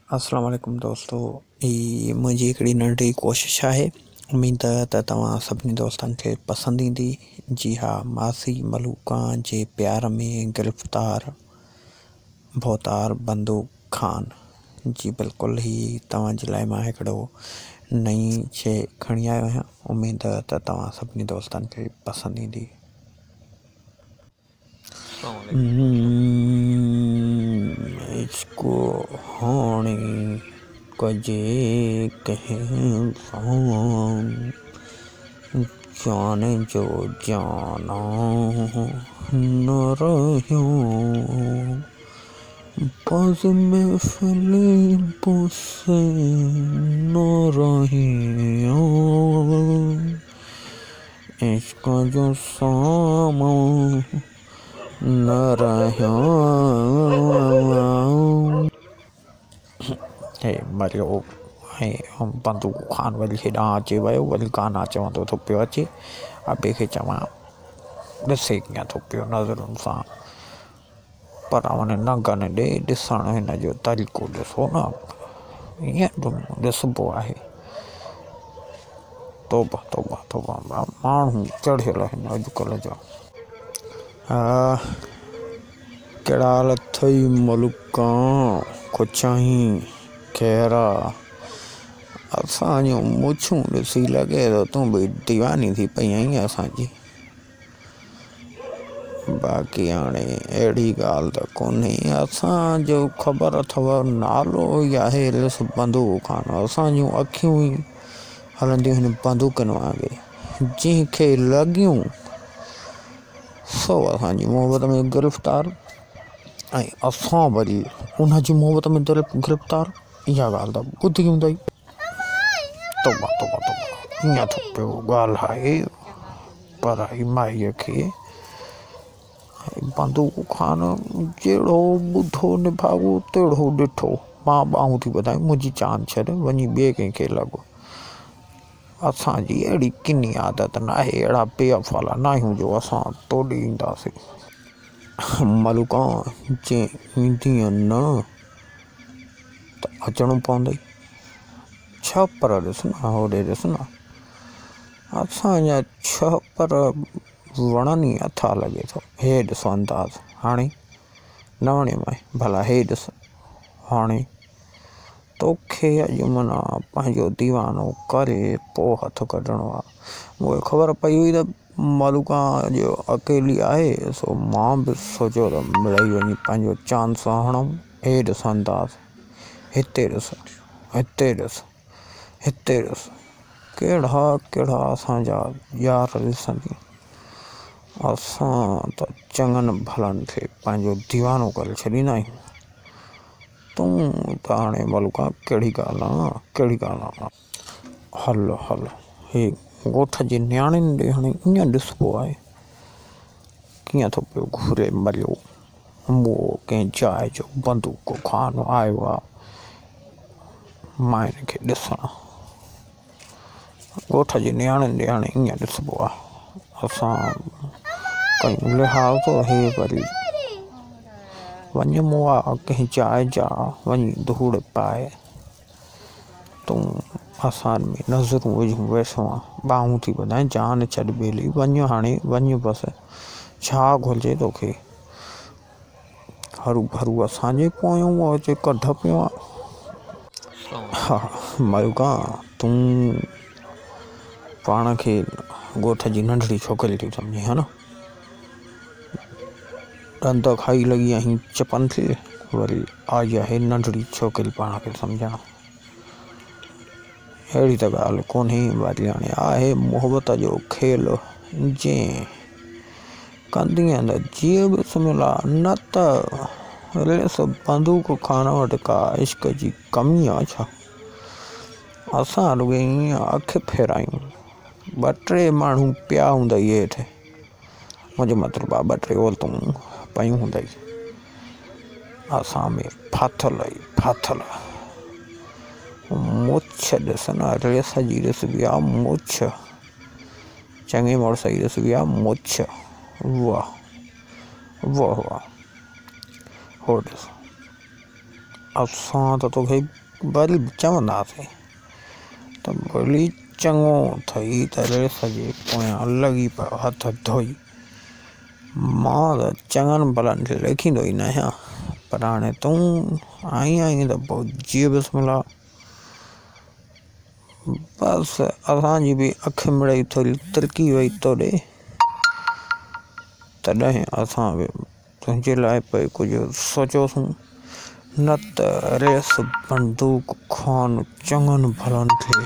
अस्सलाम वालेकुम दोस्तों। ई मुंहिंजी हिकिड़ी नंढी कोशिश आहे। उम्मीद त तव्हां सभिनी दोस्तनि खे पसंदि ईंदी। जी हा, मासी मलूका जे प्यार में गिरफ़्तार भोतार बंदूक खान जी बिल्कुलु ही तव्हांजे लाइ मां हिकिड़ो नई शइ खणी आयो आहियां। उम्मीद त तव्हां सभिनी दोस्तनि खे पसंदि ईंदी। इसको हाणे कजे कंहिं सां जान जो जाना न रहियो बस में फली से न रहियो इसका जो सामा न रहियो हे मरियो ऐं बंदूक खान वरी हेॾां अची वियो। वरी गाना चवंदो थो पियो अचे। अबे खे चवां ॾिसे कीअं थो पियो नज़रुनि सां, पर वञे नंगनि ॾे ॾिसणु हिन जो तरीक़ो ॾिसो न, ईअं ॾिसबो आहे। तोबा तोबा तोबा माण्हू चढ़ियल आहिनि अॼुकल्ह जा। कहिड़ा हाल अथई मलूका, कुझाई कहिड़ा? असां जूं मुछूं ॾिसी लॻे थो तूं बि दीवानी थी पई आहीं असांजी। बाक़ी हाणे अहिड़ी ॻाल्हि त कोन्हे। असांजो ख़बर अथव नालो ई आहे बंदूक खान। असां जूं अखियूं ई हलंदियूं आहिनि बंदूकनि वांगुरु। जंहिंखे लॻियूं सो असांजी मोहबत में गिरफ़्तार, ऐं असां वरी उनजी मोहबत में गिरफ़्तार। इहा ॻाल्हि त ॿुधी हूंदई। तोबा तोबा तोबा ईअं थो पियो ॻाल्हाए। पर माईअ खे बंदूक खान जहिड़ो ॿुधो निभाॻो तहिड़ो ॾिठो। मां ॿाहूं थी ॿुधाई, मुंहिंजी जान छॾ, वञी ॿिए कंहिंखे लॻो। असांजी अहिड़ी किनी आदत न आहे, अहिड़ा बेअफ़ाला न आहियूं जो असां तोॾे ईंदासीं। मलूका जे ईंदीअ न त अचणो पवंदई। छपर ॾिस न, होॾे ॾिस न, असांजा छपर वणनि ई अथा लॻे थो। हे ॾिसो अंदाज़, हाणे न वणे माए भला हे ॾिस। हाणे तोखे अॼु माना पंहिंजो दीवानो करे पोइ हथु कढणो आहे। मूंखे ख़बर पई हुई त मलूका जो अकेली आहे, सो मां बि सोचियो त मिड़ई वञी पंहिंजो चांस हणूं। हे ॾिस अंदाज़, हिते ॾिस, हिते ॾिस, हिते ॾिस, कहिड़ा कहिड़ा असांजा यार ॾिसंदी। असां त चङनि भलनि खे पंहिंजो दीवानो करे छॾींदा आहियूं। तूं त हाणे मलूका कहिड़ी ॻाल्हि आहे, कहिड़ी ॻाल्हि आहे? हल हल, हे ॻोठ जे न्याणियुनि ॾे हाणे ईअं ॾिसबो आहे। कीअं थो पियो घुरे मरियो। उहो कंहिं जाइ जो बंदूक खान आयो आहे माइन खे ॾिसणु। ॻोठ जे न्याणियुनि ॾे हाणे ईअं ॾिसबो आहे। असां कयूं लिहाज़, हे वरी वञिबो आहे कंहिं जाइ जा, वञी धूड़ पाए। तूं असां में नज़रूं विझूं वेठो आहे। ॿाहूं थी ॿुधाए, जान छॾ ॿेली, वञ हाणे वञ बसि। छा घुरिजे तोखे? हरू भरू असांजे पोयूं अचे कढ पियो आहे। हा मलूका, तूं पाण खे ॻोठ जी नंढड़ी छोकिरी थी सम्झी, हा न? ॾंद खाई लॻी आहीं चपनि खे, वरी आई आहे नंढड़ी छोकिरी पाण खे सम्झणु। अहिड़ी त ॻाल्हि कोन्हे। वरी हाणे आहे मोहबत जो खेल। जंहिं कंदीअ त जीअं बिस्मिल्ला, न त रेस बंदूक खान वटि का इश्क जी कमी आहे छा? असां रुॻो ईअं अखि फेरायूं, ॿ टे माण्हू पिया हूंदई हेठि, मुंहिंजो मतिलबु आहे ॿ टे औरतूं पयूं हूंदई। असां में फाथल ई फाथल मुछ ॾिस न, रेस जी ॾिसबी आहे मुछ। चङे मुड़ुस जी ॾिसबी आहे मुछ। वाह वाह वाह, हो ॾिस असां त तोखे वरी चवंदासीं त भली चङो अथई त रेस जे पोयां लॻी पियो हथ धोई। मां त चङनि भलनि खे लेखींदो ई न आहियां, पर हाणे तूं आई त पोइ जीअं बिस्मिल्लाह। बसि असांजी बि अखि मिड़ई थोरी तिरकी वई तोॾे, तॾहिं असां बि तुंहिंजे लाइ पिए कुझु सोचियोसीं, न त रेस बंदूक खान चङनि भलनि खे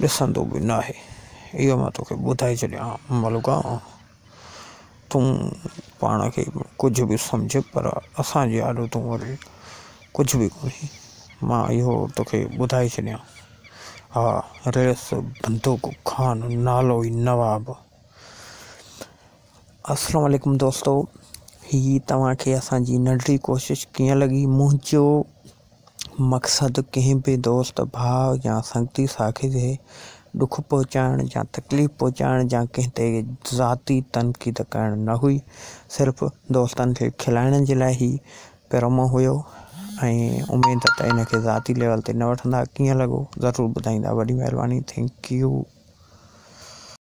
ॾिसंदो बि न आहे। इहो मां तोखे ॿुधाए छॾियां मलूका, तूं पाण खे कुझु बि सम्झ, पर असांजी आदतूं वरी कुझु बि कोन्हे। मां इहो तोखे ॿुधाए छॾियां। हा, रेस बंदूक खान नालो ई नवाब। अस्सलाम वालेकुम दोस्तो, ही तव्हांखे असांजी नंढड़ी कोशिशि कीअं लॻी? मुंहिंजो मक़सदु कंहिं बि दोस्त भाउ या संगती साथी खे ॾुख पहुचाइण या तकलीफ़ पहुचाइण या कंहिं ते ज़ाती तनक़ीद करणु न हुई, सिर्फ़ु दोस्तनि खे खिलाइण जे लाइ ई पहिरों मां हुयो। ऐं उमेद त इनखे ज़ाती लेवल ते न वठंदा। कीअं लॻो ज़रूरु ॿुधाईंदा। वॾी महिरबानी, थैंक यू।